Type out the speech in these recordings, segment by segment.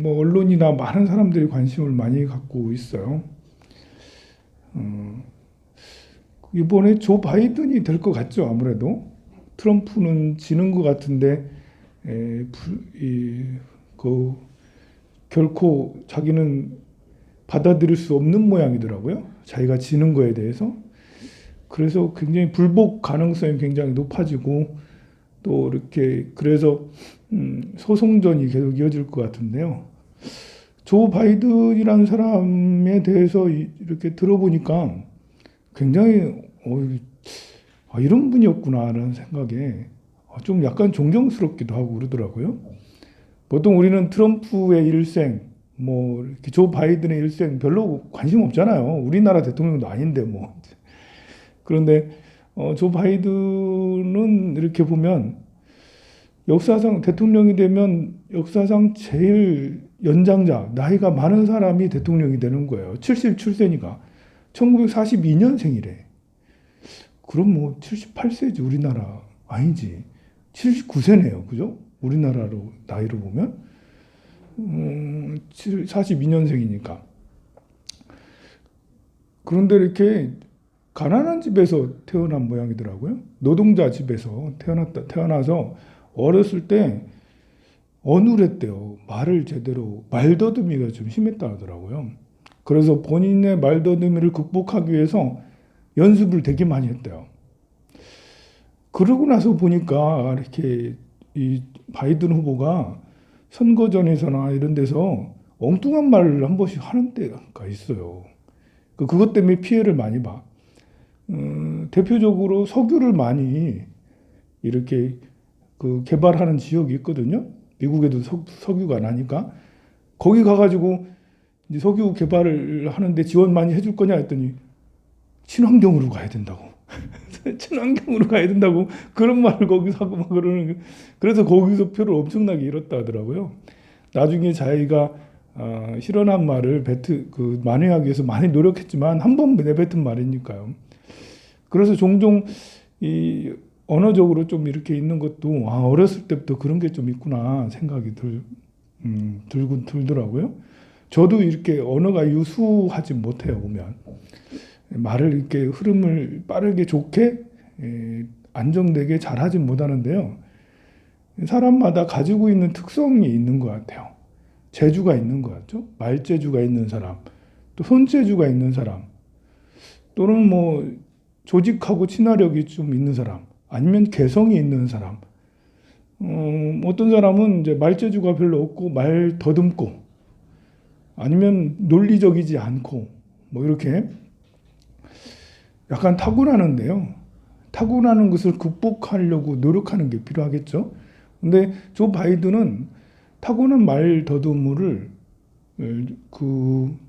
뭐 언론이나 많은 사람들이 관심을 많이 갖고 있어요. 이번에 조 바이든이 될 것 같죠, 아무래도. 트럼프는 지는 것 같은데, 그, 결코 자기는 받아들일 수 없는 모양이더라고요. 자기가 지는 거에 대해서. 그래서 굉장히 불복 가능성이 굉장히 높아지고, 또 이렇게, 그래서, 소송전이 계속 이어질 것 같은데요. 조 바이든이라는 사람에 대해서 이렇게 들어보니까 굉장히 이런 분이었구나라는 생각에 좀 약간 존경스럽기도 하고 그러더라고요. 보통 우리는 트럼프의 일생, 뭐 이렇게 조 바이든의 일생 별로 관심 없잖아요. 우리나라 대통령도 아닌데 뭐. 그런데 조 바이든은 이렇게 보면 역사상 대통령이 되면 역사상 제일 연장자, 나이가 많은 사람이 대통령이 되는 거예요. 77세니까. 1942년생이래. 그럼 뭐 78세지 우리나라. 아니지. 79세네요. 그죠? 우리나라로 나이로 보면 42년생이니까. 그런데 이렇게 가난한 집에서 태어난 모양이더라고요. 노동자 집에서 태어나서 어렸을 때 어눌했대요. 말을 제대로, 말더듬이가 좀 심했다 하더라고요. 그래서 본인의 말더듬이를 극복하기 위해서 연습을 되게 많이 했대요. 그러고 나서 보니까 이렇게 이 바이든 후보가 선거전에서나 이런 데서 엉뚱한 말을 한 번씩 하는 때가 있어요. 그것 때문에 피해를 많이 봐. 대표적으로 석유를 많이 이렇게 개발하는 지역이 있거든요. 미국에도 석유가 나니까. 거기 가가지고 이제 석유 개발을 하는데 지원 많이 해줄 거냐 했더니 친환경으로 가야 된다고. 친환경으로 가야 된다고 그런 말을 거기서 하고 막 그러는 거. 그래서 거기서 표를 엄청나게 잃었다 하더라고요. 나중에 자기가 실현한 말을 만회하기 위해서 많이 노력했지만 한 번 내뱉은 말이니까요. 그래서 종종 이 언어적으로 좀 이렇게 있는 것도 어렸을 때부터 그런 게 좀 있구나 생각이 들더라고요. 저도 이렇게 언어가 유수하지 못해요, 보면. 말을 이렇게 흐름을 빠르게 좋게 안정되게 잘하지 못하는데요. 사람마다 가지고 있는 특성이 있는 것 같아요. 재주가 있는 것 같죠. 말재주가 있는 사람, 또 손재주가 있는 사람, 또는 뭐 조직하고 친화력이 좀 있는 사람, 아니면 개성이 있는 사람. 어떤 사람은 이제 말재주가 별로 없고 말 더듬고, 아니면 논리적이지 않고, 뭐 이렇게 약간 타고나는데요. 타고나는 것을 극복하려고 노력하는 게 필요하겠죠. 근데 조 바이든은 타고난 말 더듬을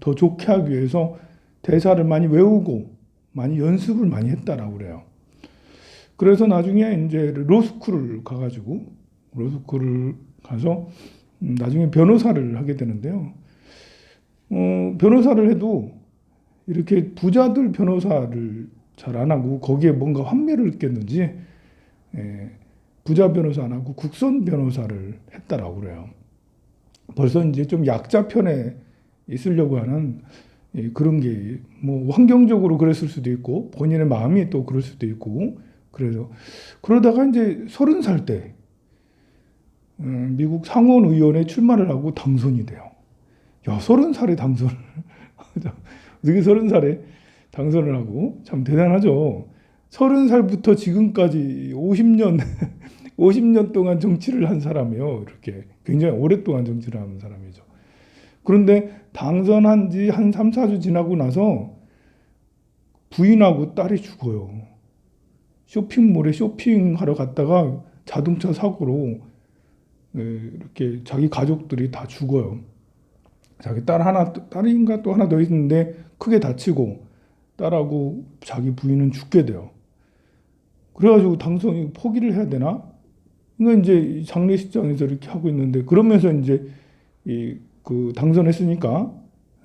더 좋게 하기 위해서 대사를 많이 외우고 많이 연습을 많이 했다라고 그래요. 그래서 나중에 이제 로스쿨을 가서 나중에 변호사를 하게 되는데요. 변호사를 해도 이렇게 부자들 변호사를 잘 안 하고 거기에 뭔가 환멸을 느꼈는지 부자 변호사 안 하고 국선 변호사를 했다라고 그래요. 벌써 이제 좀 약자 편에 있으려고 하는 그런 게 뭐 환경적으로 그랬을 수도 있고 본인의 마음이 또 그럴 수도 있고 그래서 그러다가 이제 30살 때 미국 상원 의원에 출마를 하고 당선이 돼요. 야, 30살에 당선을 어떻게 30살에 당선을 하고 참 대단하죠. 30살부터 지금까지 50년 50년 동안 정치를 한 사람이에요. 이렇게 굉장히 오랫동안 정치를 하는 사람이죠. 그런데 당선한 지 한 3, 4주 지나고 나서 부인하고 딸이 죽어요. 쇼핑몰에 쇼핑하러 갔다가 자동차 사고로 이렇게 자기 가족들이 다 죽어요. 자기 딸인가 또 하나 더 있는데 크게 다치고 딸하고 자기 부인은 죽게 돼요. 그래가지고 당선이 포기를 해야 되나? 그러니까 이제 장례식장에서 이렇게 하고 있는데 그러면서 이제 당선했으니까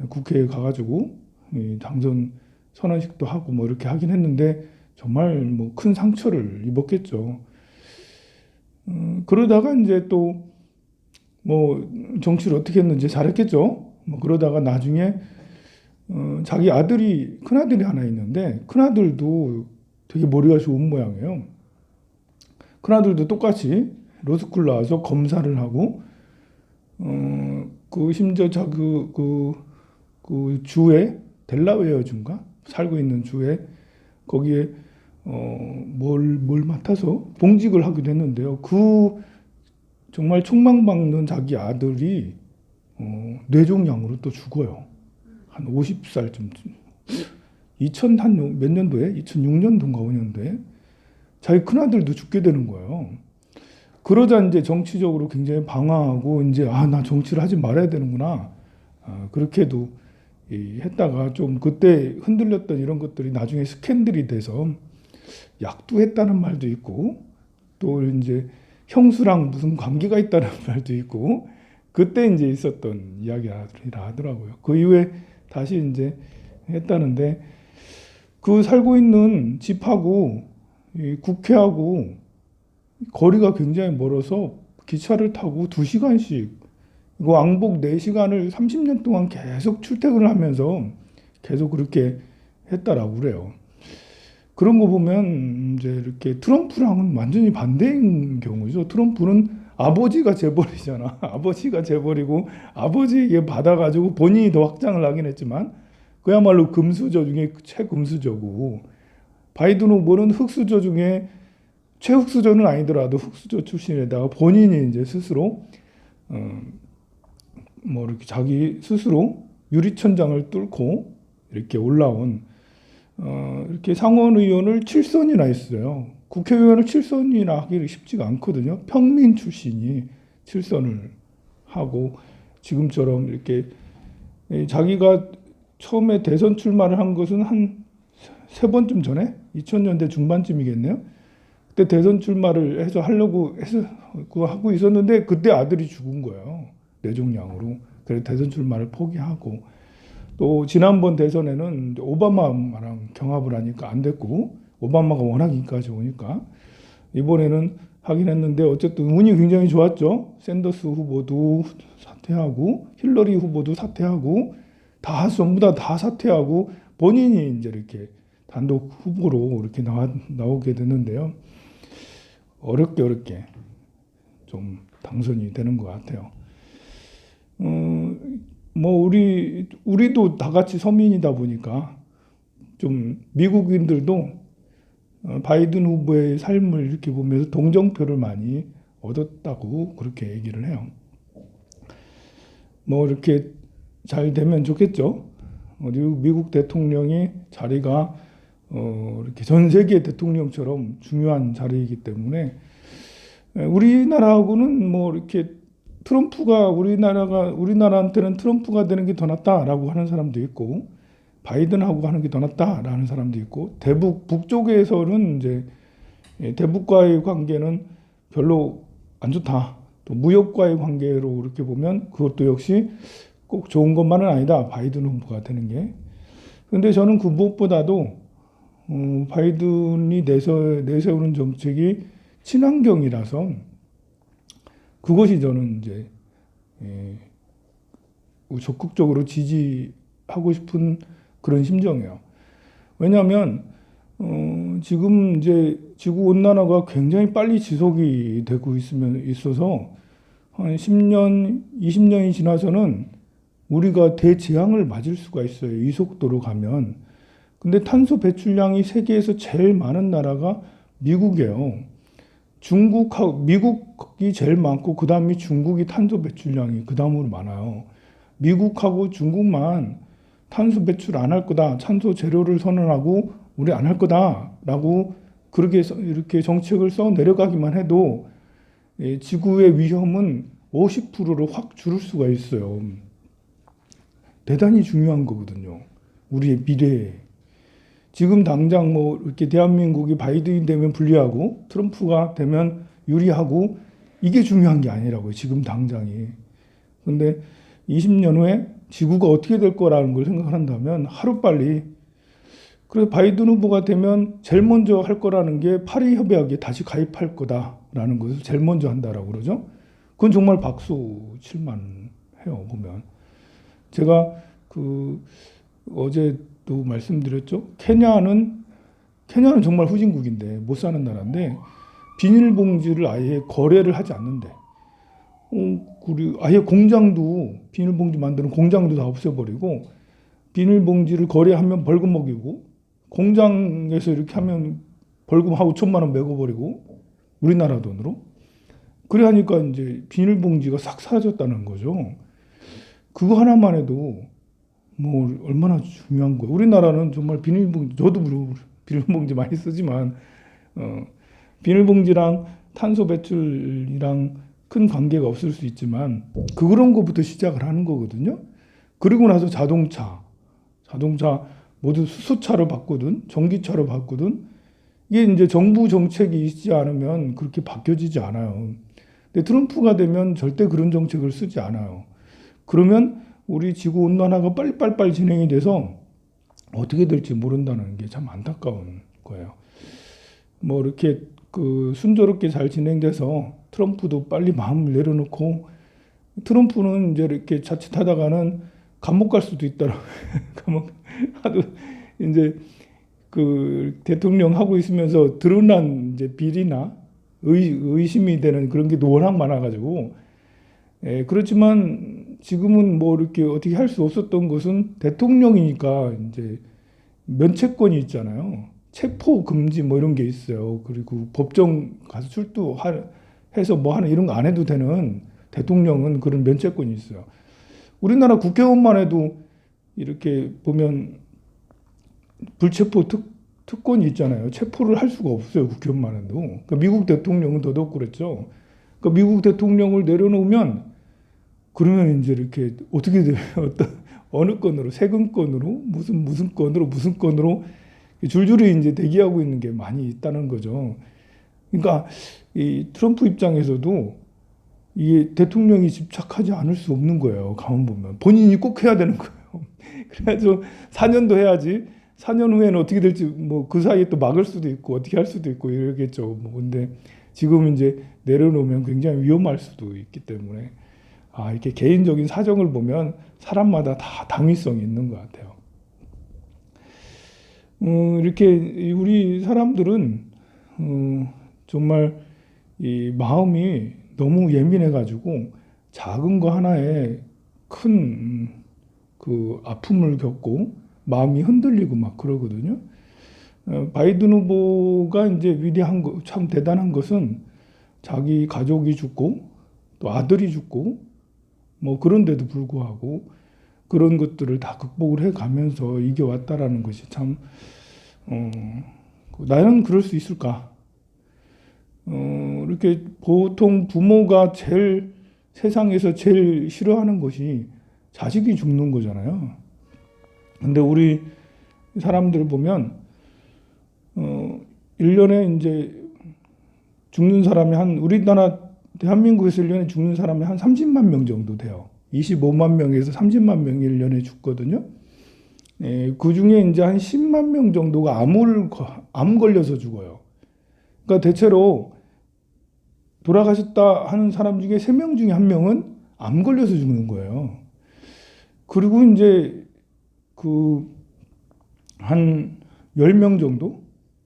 국회에 가가지고 당선 선언식도 하고 뭐 이렇게 하긴 했는데 정말 뭐 큰 상처를 입었겠죠. 그러다가 이제 또 뭐 정치를 어떻게 했는지 잘했겠죠. 뭐 그러다가 나중에 자기 아들이 큰아들이 하나 있는데 큰아들도 되게 머리가 좋은 모양이에요. 큰아들도 똑같이 로스쿨 나와서 검사를 하고 그 심지어 그 주에 델라웨어 주인가 살고 있는 주에 거기에 뭘 맡아서 봉직을 하기도 했는데요. 그 정말 촉망받는 자기 아들이 뇌종양으로 또 죽어요. 한 50살쯤 2000몇 년도에 2006년도인가 5년도에 자기 큰아들도 죽게 되는 거예요. 그러자 이제 정치적으로 굉장히 방황하고 이제 나 정치를 하지 말아야 되는구나. 그렇게도 했다가 좀 그때 흔들렸던 이런 것들이 나중에 스캔들이 돼서 약도 했다는 말도 있고 또 이제 형수랑 무슨 관계가 있다는 말도 있고 그때 이제 있었던 이야기라 하더라고요. 그 이후에 다시 이제 했다는데 그 살고 있는 집하고 이 국회하고 거리가 굉장히 멀어서 기차를 타고 2시간씩 이거 왕복 4시간을 30년 동안 계속 출퇴근을 하면서 계속 그렇게 했다라고 그래요. 그런 거 보면 이제 이렇게 트럼프랑은 완전히 반대인 경우죠. 트럼프는 아버지가 재벌이잖아. 아버지가 재벌이고 아버지에게 받아가지고 본인이 더 확장을 하긴 했지만 그야말로 금수저 중에 최금수저고 바이든 후보는 흑수저 중에 최흑수저는 아니더라도 흑수저 출신에다가 본인이 이제 스스로 뭐 이렇게 자기 스스로 유리천장을 뚫고 이렇게 올라온 이렇게 상원 의원을 7선이나 했어요. 국회의원을 7선이나 하기는 쉽지가 않거든요. 평민 출신이 7선을 하고 지금처럼 이렇게 자기가 처음에 대선 출마를 한 것은 한 3번쯤 전에 2000년대 중반쯤이겠네요. 그때 대선 출마를 해서 하려고 해서 그거 하고 있었는데 그때 아들이 죽은 거예요. 뇌종양으로. 그래서 대선 출마를 포기하고 또 지난번 대선에는 오바마랑 경합을 하니까 안 됐고 오바마가 워낙 인기가 좋으니까 이번에는 하긴 했는데 어쨌든 운이 굉장히 좋았죠. 샌더스 후보도 사퇴하고 힐러리 후보도 사퇴하고 전부 다 사퇴하고 본인이 이제 이렇게 단독 후보로 이렇게 나오게 됐는데요. 어렵게 좀 당선이 되는 것 같아요. 뭐 우리도 다 같이 서민이다 보니까 좀 미국인들도 바이든 후보의 삶을 이렇게 보면서 동정표를 많이 얻었다고 그렇게 얘기를 해요. 뭐 이렇게 잘 되면 좋겠죠. 미국 대통령이 자리가 이렇게 전 세계 대통령처럼 중요한 자리이기 때문에 우리나라하고는 뭐 이렇게 트럼프가 우리나라한테는 트럼프가 되는 게 더 낫다라고 하는 사람도 있고 바이든하고 하는 게 더 낫다라는 사람도 있고 북쪽에서는 이제 대북과의 관계는 별로 안 좋다. 또 무역과의 관계로 이렇게 보면 그것도 역시 꼭 좋은 것만은 아니다. 바이든 후보가 되는 게. 근데 저는 그 무엇보다도 바이든이 내세우는 정책이 친환경이라서 그것이 저는 이제 적극적으로 지지하고 싶은 그런 심정이에요. 왜냐하면 지금 이제 지구 온난화가 굉장히 빨리 지속이 되고 있어서 한 10년, 20년이 지나서는 우리가 대재앙을 맞을 수가 있어요. 이 속도로 가면. 근데 탄소 배출량이 세계에서 제일 많은 나라가 미국이에요. 미국이 제일 많고 그 다음이 중국이 탄소 배출량이 그 다음으로 많아요. 미국하고 중국만 탄소 배출 안 할 거다. 탄소 제로를 선언하고 우리 안 할 거다라고 그렇게 이렇게 정책을 써 내려가기만 해도 지구의 위험은 50%로 확 줄을 수가 있어요. 대단히 중요한 거거든요. 우리의 미래에. 지금 당장 뭐 이렇게 대한민국이 바이든이 되면 불리하고 트럼프가 되면 유리하고 이게 중요한 게 아니라고요. 지금 당장이. 근데 20년 후에 지구가 어떻게 될 거라는 걸 생각한다면 하루빨리 그래서 바이든 후보가 되면 제일 먼저 할 거라는 게 파리 협약에 다시 가입할 거다라는 것을 제일 먼저 한다라고 그러죠. 그건 정말 박수 칠만 해요. 보면 제가 그 어제도 말씀드렸죠. 케냐는 정말 후진국인데 못 사는 나라인데 비닐봉지를 아예 거래를 하지 않는데, 그리고 아예 공장도 비닐봉지 만드는 공장도 다 없애버리고 비닐봉지를 거래하면 벌금 먹이고 공장에서 이렇게 하면 벌금 한 5천만 원 매겨버리고 우리나라 돈으로. 그래 하니까 이제 비닐봉지가 싹 사라졌다는 거죠. 그거 하나만 해도 뭐 얼마나 중요한 거예요. 우리나라는 정말 비닐봉지, 저도 비닐봉지 많이 쓰지만 비닐봉지랑 탄소 배출이랑 큰 관계가 없을 수 있지만 그런 거부터 시작을 하는 거거든요. 그리고 나서 자동차 모두 수소차로 바꾸든 전기차로 바꾸든 이게 이제 정부 정책이 있지 않으면 그렇게 바뀌어지지 않아요. 근데 트럼프가 되면 절대 그런 정책을 쓰지 않아요. 그러면 우리 지구 온난화가 빨리빨리 진행이 돼서 어떻게 될지 모른다는 게 참 안타까운 거예요. 뭐 이렇게 그 순조롭게 잘 진행돼서 트럼프도 빨리 마음을 내려놓고, 트럼프는 이제 이렇게 자칫하다가는 감옥 갈 수도 있다라고 감옥 하도 이제 그 대통령 하고 있으면서 드러난 이제 비리나 의심이 되는 그런 게 워낙 많아가지고, 그렇지만 지금은 뭐 이렇게 어떻게 할 수 없었던 것은 대통령이니까 이제 면책권이 있잖아요. 체포 금지 뭐 이런 게 있어요. 그리고 법정 가서 출두해서 뭐 하는 이런 거 안 해도 되는, 대통령은 그런 면책권이 있어요. 우리나라 국회의원만 해도 이렇게 보면 불체포 특권이 있잖아요. 체포를 할 수가 없어요. 국회의원만 해도. 그러니까 미국 대통령은 더더욱 그랬죠. 그러니까 미국 대통령을 내려놓으면 그러면 이제 이렇게 어떻게 돼요? 어느 건으로, 세금권으로, 무슨 건으로 줄줄이 이제 대기하고 있는 게 많이 있다는 거죠. 그러니까 이 트럼프 입장에서도 이게 대통령이 집착하지 않을 수 없는 거예요. 가만 보면 본인이 꼭 해야 되는 거예요. 그래가지고 4년도 해야지. 4년 후에는 어떻게 될지 뭐 그 사이에 또 막을 수도 있고 어떻게 할 수도 있고 이러겠죠. 뭐 근데 지금 이제 내려놓으면 굉장히 위험할 수도 있기 때문에 이렇게 개인적인 사정을 보면 사람마다 다 당위성이 있는 것 같아요. 이렇게 우리 사람들은 정말 이 마음이 너무 예민해가지고 작은 거 하나에 큰 그 아픔을 겪고 마음이 흔들리고 막 그러거든요. 바이든 후보가 이제 위대한 거, 참 대단한 것은 자기 가족이 죽고 또 아들이 죽고 뭐 그런데도 불구하고 그런 것들을 다 극복을 해가면서 이겨왔다라는 것이 참 나는 그럴 수 있을까? 이렇게 보통 부모가 세상에서 제일 싫어하는 것이 자식이 죽는 거잖아요. 근데 우리 사람들 보면 1년에 이제 죽는 사람이 우리나라 대한민국에서 1년에 죽는 사람이 한 30만 명 정도 돼요. 25만 명에서 30만 명이 1년에 죽거든요. 그 중에 이제 한 10만 명 정도가 암 걸려서 죽어요. 그러니까 대체로 돌아가셨다 하는 사람 중에 3명 중에 1명은 암 걸려서 죽는 거예요. 그리고 이제 한 10명 정도?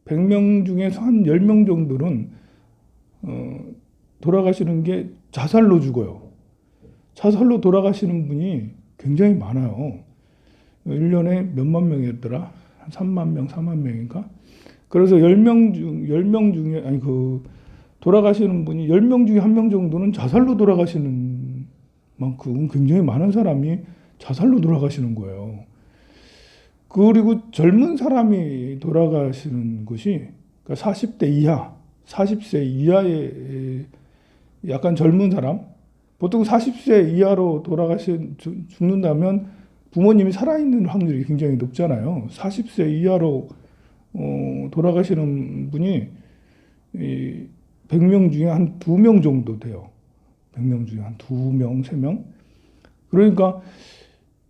100명 중에서 한 10명 정도는 돌아가시는 게 자살로 죽어요. 자살로 돌아가시는 분이 굉장히 많아요. 1년에 몇만 명이었더라? 한 3만 명, 4만 명인가? 그래서 10명 중에, 돌아가시는 분이 10명 중에 1명 정도는 자살로 돌아가시는 만큼 굉장히 많은 사람이 자살로 돌아가시는 거예요. 그리고 젊은 사람이 돌아가시는 것이, 그러니까 40대 이하, 40세 이하의 약간 젊은 사람, 보통 40세 이하로 죽는다면 부모님이 살아있는 확률이 굉장히 높잖아요. 40세 이하로 돌아가시는 분이 100명 중에 한 2명 정도 돼요. 100명 중에 한 2명, 3명. 그러니까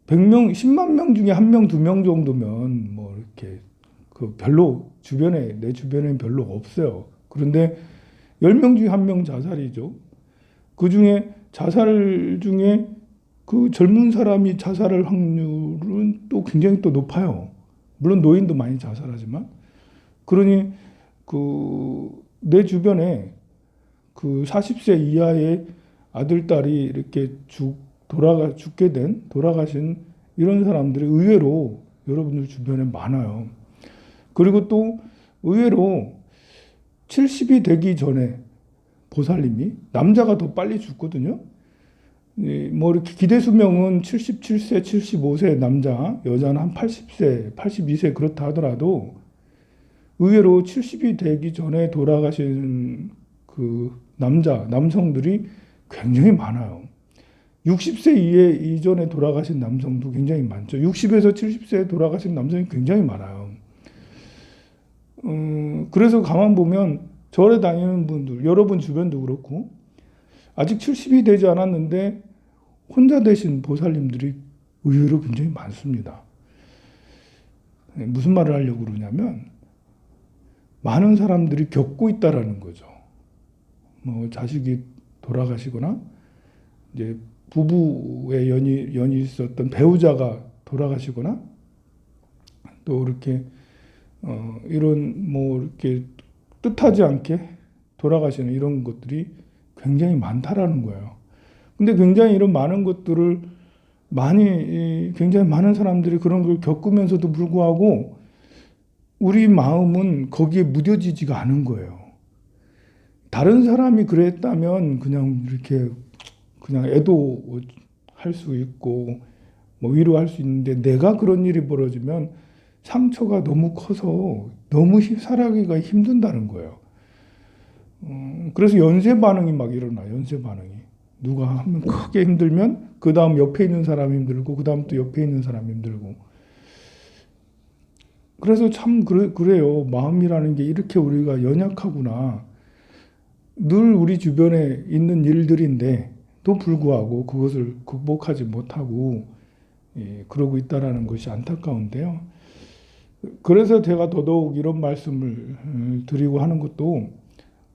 100명, 10만 명 중에 1명, 2명 정도면 뭐 이렇게 별로 내 주변에 별로 없어요. 그런데 10명 중에 1명 자살이죠. 그중에 자살 중에 그 젊은 사람이 자살할 확률은 또 굉장히 또 높아요. 물론 노인도 많이 자살하지만. 그러니 내 주변에 40세 이하의 아들, 딸이 이렇게 돌아가신 이런 사람들이 의외로 여러분들 주변에 많아요. 그리고 또 의외로 70이 되기 전에 보살님이 남자가 더 빨리 죽거든요. 뭐 이렇게 기대 수명은 77세, 75세 남자, 여자는 한 80세, 82세 그렇다 하더라도 의외로 70이 되기 전에 돌아가신 남성들이 굉장히 많아요. 60세 이전에 돌아가신 남성도 굉장히 많죠. 60에서 70세에 돌아가신 남성이 굉장히 많아요. 그래서 가만 보면 절에 다니는 분들, 여러분 주변도 그렇고 아직 70이 되지 않았는데 혼자 되신 보살님들이 의외로 굉장히 많습니다. 무슨 말을 하려고 그러냐면 많은 사람들이 겪고 있다라는 거죠. 뭐 자식이 돌아가시거나 이제 부부의 연이 있었던 배우자가 돌아가시거나 또 이렇게 이런 뭐 이렇게 뜻하지 않게 돌아가시는 이런 것들이 굉장히 많다라는 거예요. 근데 굉장히 이런 많은 것들을 굉장히 많은 사람들이 그런 걸 겪으면서도 불구하고 우리 마음은 거기에 무뎌지지가 않은 거예요. 다른 사람이 그랬다면 그냥 이렇게 그냥 애도할 수 있고 뭐 위로할 수 있는데 내가 그런 일이 벌어지면 상처가 너무 커서 너무 살아가기가 힘든다는 거예요. 그래서 연쇄 반응이 막 일어나. 연쇄 반응이. 누가 하면 크게 힘들면 그 다음 옆에 있는 사람이 힘들고 그 다음 또 옆에 있는 사람이 힘들고. 그래서 참 그래요. 마음이라는 게 이렇게 우리가 연약하구나. 늘 우리 주변에 있는 일들인데 또 불구하고 그것을 극복하지 못하고 그러고 있다라는 것이 안타까운데요. 그래서 제가 더더욱 이런 말씀을 드리고 하는 것도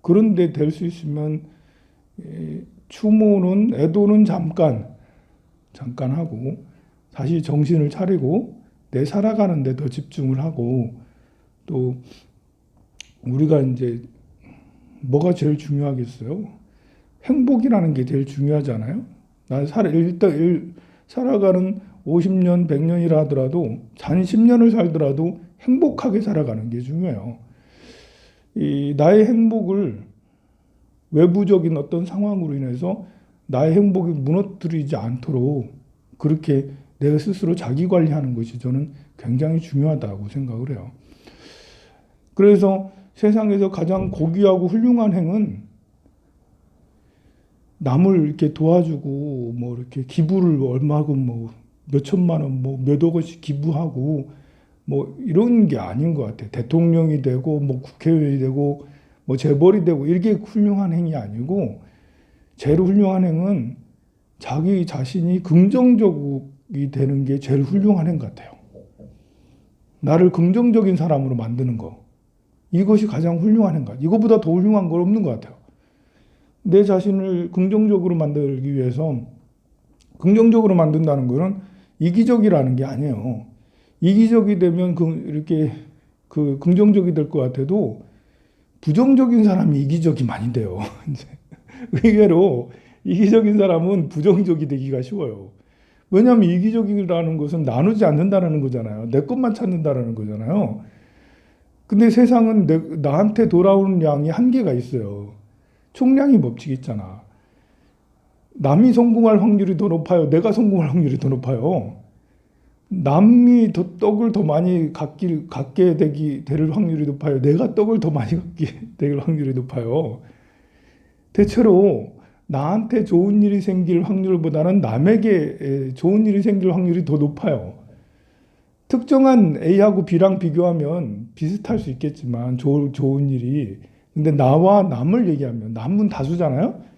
그런데 될 수 있으면 추모는 애도는 잠깐 하고 다시 정신을 차리고 내 살아가는 데 더 집중을 하고 또 우리가 이제 뭐가 제일 중요하겠어요? 행복이라는 게 제일 중요하잖아요. 일단 살아가는 50년, 100년이라 하더라도 단 10년을 살더라도 행복하게 살아가는 게 중요해요. 나의 행복을 외부적인 어떤 상황으로 인해서 나의 행복이 무너뜨리지 않도록 그렇게 내가 스스로 자기 관리하는 것이 저는 굉장히 중요하다고 생각을 해요. 그래서 세상에서 가장 고귀하고 훌륭한 행은 남을 이렇게 도와주고 뭐 이렇게 기부를 얼마금 뭐 몇천만 원, 뭐 몇억 원씩 기부하고 뭐 이런 게 아닌 것 같아요. 대통령이 되고 뭐 국회의원이 되고 뭐 재벌이 되고 이게 훌륭한 행위 아니고 제일 훌륭한 행은 자기 자신이 긍정적이 되는 게 제일 훌륭한 행 같아요. 나를 긍정적인 사람으로 만드는 거. 이것이 가장 훌륭한 행 같아요. 이거보다 더 훌륭한 건 없는 것 같아요. 내 자신을 긍정적으로 만들기 위해서 긍정적으로 만든다는 것은 이기적이라는 게 아니에요. 이기적이 되면 이렇게 긍정적이 될 것 같아도 부정적인 사람이 이기적이 많이 돼요. 의외로 이기적인 사람은 부정적이 되기가 쉬워요. 왜냐하면 이기적이라는 것은 나누지 않는다는 거잖아요. 내 것만 찾는다는 거잖아요. 근데 세상은 나한테 돌아오는 양이 한계가 있어요. 총량의 법칙이 있잖아. 남이 성공할 확률이 더 높아요? 내가 성공할 확률이 더 높아요? 남이 떡을 더 많이 갖게 될 확률이 높아요? 내가 떡을 더 많이 갖게 될 확률이 높아요? 대체로 나한테 좋은 일이 생길 확률보다는 남에게 좋은 일이 생길 확률이 더 높아요. 특정한 A하고 B랑 비교하면 비슷할 수 있겠지만 좋은 일이. 근데 나와 남을 얘기하면 남은 다수잖아요.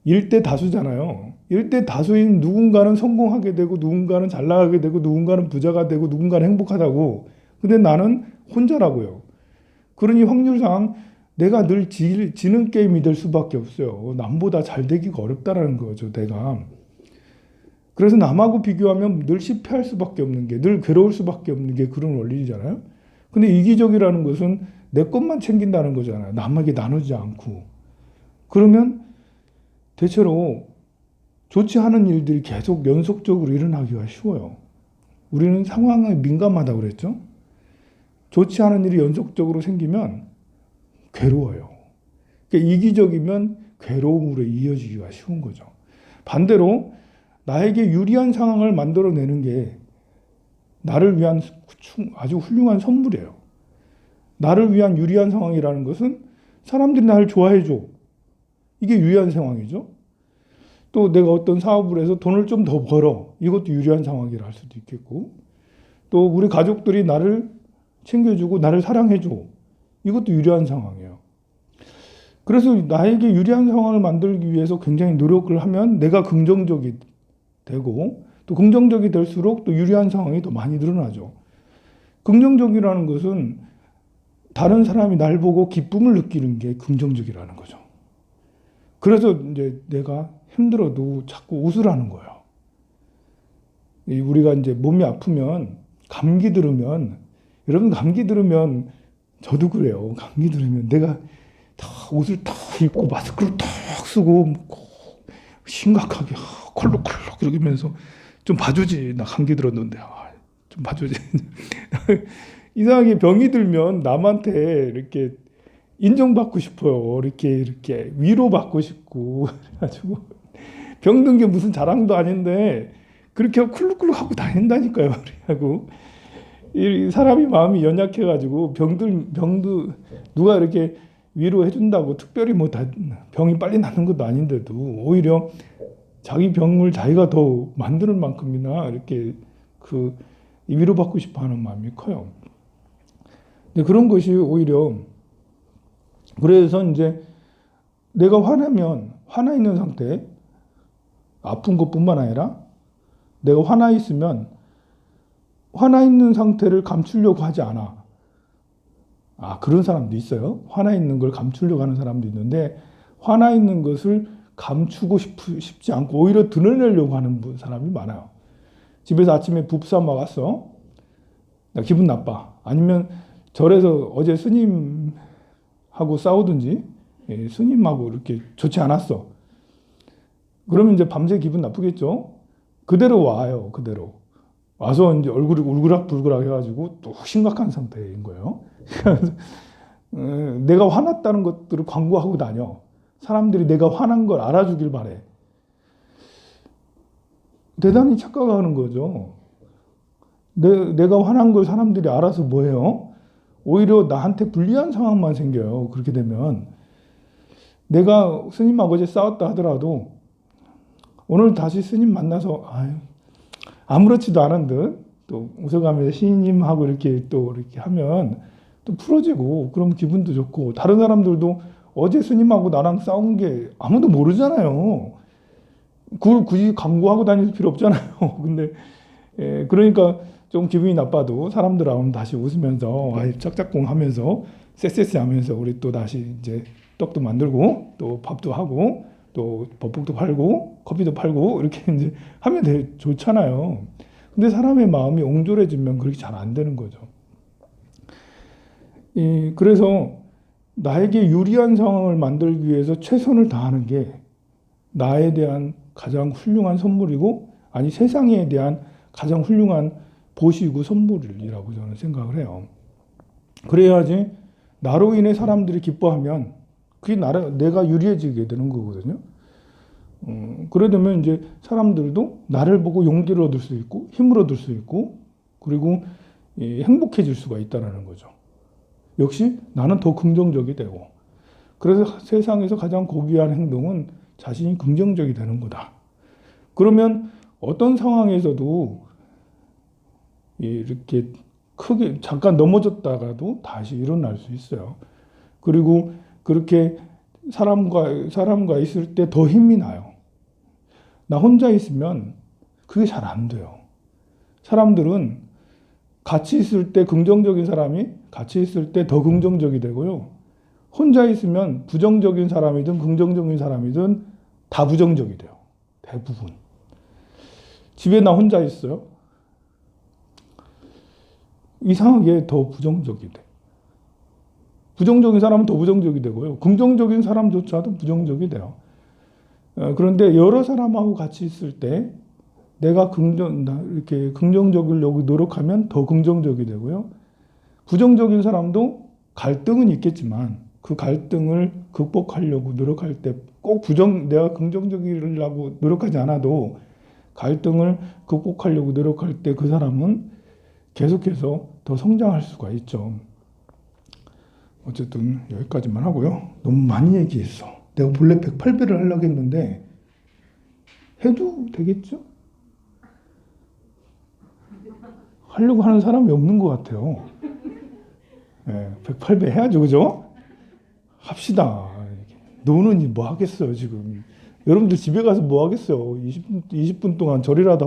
1대 다수잖아요. 1대 다수인 누군가는 성공하게 되고 누군가는 잘 나가게 되고 누군가는 부자가 되고 누군가는 행복하다고. 근데 나는 혼자라고요. 그러니 확률상 내가 늘 지는 게임이 될 수밖에 없어요. 남보다 잘 되기가 어렵다라는 거죠, 내가. 그래서 남하고 비교하면 늘 실패할 수밖에 없는 게, 늘 괴로울 수밖에 없는 게 그런 원리잖아요. 근데 이기적이라는 것은 내 것만 챙긴다는 거잖아요. 남에게 나누지 않고. 그러면 대체로 좋지 않은 일들이 계속 연속적으로 일어나기가 쉬워요. 우리는 상황에 민감하다고 그랬죠. 좋지 않은 일이 연속적으로 생기면 괴로워요. 그러니까 이기적이면 괴로움으로 이어지기가 쉬운 거죠. 반대로 나에게 유리한 상황을 만들어내는 게 나를 위한 아주 훌륭한 선물이에요. 나를 위한 유리한 상황이라는 것은 사람들이 나를 좋아해줘. 이게 유리한 상황이죠. 또 내가 어떤 사업을 해서 돈을 좀 더 벌어. 이것도 유리한 상황이라 할 수도 있겠고. 또 우리 가족들이 나를 챙겨주고 나를 사랑해줘. 이것도 유리한 상황이에요. 그래서 나에게 유리한 상황을 만들기 위해서 굉장히 노력을 하면 내가 긍정적이 되고, 또 긍정적이 될수록 또 유리한 상황이 더 많이 늘어나죠. 긍정적이라는 것은 다른 사람이 날 보고 기쁨을 느끼는 게 긍정적이라는 거죠. 그래서 이제 내가 힘들어도 자꾸 웃으라는 거예요. 우리가 이제 몸이 아프면, 감기 들으면, 여러분 감기 들으면 저도 그래요. 감기 들으면 내가 다 옷을 다 입고 마스크를 딱 쓰고 심각하게 콜록콜록 이러면서 좀 봐주지. 나 감기 들었는데 좀 봐주지. 이상하게 병이 들면 남한테 이렇게 인정받고 싶어요. 이렇게 위로받고 싶고. 그래가지고 병든 게 무슨 자랑도 아닌데 그렇게 쿨룩쿨룩 하고 다닌다니까요. 그래가지고 이 사람이 마음이 연약해가지고 병도 누가 이렇게 위로해준다고 특별히 뭐 병이 빨리 낫는 것도 아닌데도 오히려 자기 병을 자기가 더 만드는 만큼이나 이렇게 그 위로받고 싶어하는 마음이 커요. 근데 그런 것이 오히려 그래서 이제 내가 화나면 화나 있는 상태, 아픈 것뿐만 아니라 내가 화나 있으면 화나 있는 상태를 감추려고 하지 않아. 그런 사람도 있어요. 화나 있는 걸 감추려고 하는 사람도 있는데 화나 있는 것을 감추고 싶지 않고 오히려 드러내려고 하는 사람이 많아요. 집에서 아침에 부부싸움 막았어. 나 기분 나빠. 아니면 절에서 어제 스님하고 싸우든지 스님하고 이렇게 좋지 않았어. 그러면 이제 밤새 기분 나쁘겠죠. 그대로 와요. 그대로. 와서 이제 얼굴이 울그락불그락 해가지고 또 심각한 상태인 거예요. 내가 화났다는 것들을 광고하고 다녀. 사람들이 내가 화난 걸 알아주길 바래. 대단히 착각하는 거죠. 내가 화난 걸 사람들이 알아서 뭐 해요? 오히려 나한테 불리한 상황만 생겨요. 그렇게 되면. 내가 스님하고 어제 싸웠다 하더라도 오늘 다시 스님 만나서 아무렇지도 않은 듯 또 웃어가면서 시인님하고 이렇게 또 이렇게 하면 또 풀어지고 그럼 기분도 좋고 다른 사람들도 어제 스님하고 나랑 싸운 게 아무도 모르잖아요. 그걸 굳이 광고하고 다닐 필요 없잖아요. 근데 그러니까 좀 기분이 나빠도 사람들하고는 다시 웃으면서 짝짝꿍 하면서 쎄쎄쎄 하면서 우리 또 다시 이제 떡도 만들고 또 밥도 하고 또 버복도 팔고 커피도 팔고 이렇게 이제 하면 되게 좋잖아요. 근데 사람의 마음이 옹졸해지면 그렇게 잘 안 되는 거죠. 그래서 나에게 유리한 상황을 만들기 위해서 최선을 다하는 게 나에 대한 가장 훌륭한 선물이고 세상에 대한 가장 훌륭한 보시고 선물이라고 저는 생각을 해요. 그래야지 나로 인해 사람들이 기뻐하면 그게 내가 유리해지게 되는 거거든요. 그러려면 이제 사람들도 나를 보고 용기를 얻을 수 있고 힘을 얻을 수 있고 그리고 행복해질 수가 있다는 거죠. 역시 나는 더 긍정적이 되고 그래서 세상에서 가장 고귀한 행동은 자신이 긍정적이 되는 거다. 그러면 어떤 상황에서도 이렇게 크게 잠깐 넘어졌다가도 다시 일어날 수 있어요. 그리고 그렇게 사람과 있을 때 더 힘이 나요. 나 혼자 있으면 그게 잘 안 돼요. 사람들은 같이 있을 때 긍정적인 사람이 같이 있을 때 더 긍정적이 되고요. 혼자 있으면 부정적인 사람이든 긍정적인 사람이든 다 부정적이 돼요. 대부분. 집에 나 혼자 있어요. 이상하게 더 부정적이 돼. 부정적인 사람은 더 부정적이 되고요. 긍정적인 사람조차도 부정적이 돼요. 그런데 여러 사람하고 같이 있을 때 내가 이렇게 긍정적이려고 노력하면 더 긍정적이 되고요. 부정적인 사람도 갈등은 있겠지만 그 갈등을 극복하려고 노력할 때 꼭 내가 긍정적이려고 노력하지 않아도 갈등을 극복하려고 노력할 때 그 사람은 계속해서 더 성장할 수가 있죠. 어쨌든 여기까지만 하고요. 너무 많이 얘기했어. 내가 본래 108배를 하려고 했는데 해도 되겠죠? 하려고 하는 사람이 없는 것 같아요. 108배 해야죠, 그죠? 합시다. 노는 뭐 하겠어요, 지금. 여러분들 집에 가서 뭐 하겠어요. 20분 동안 절이라도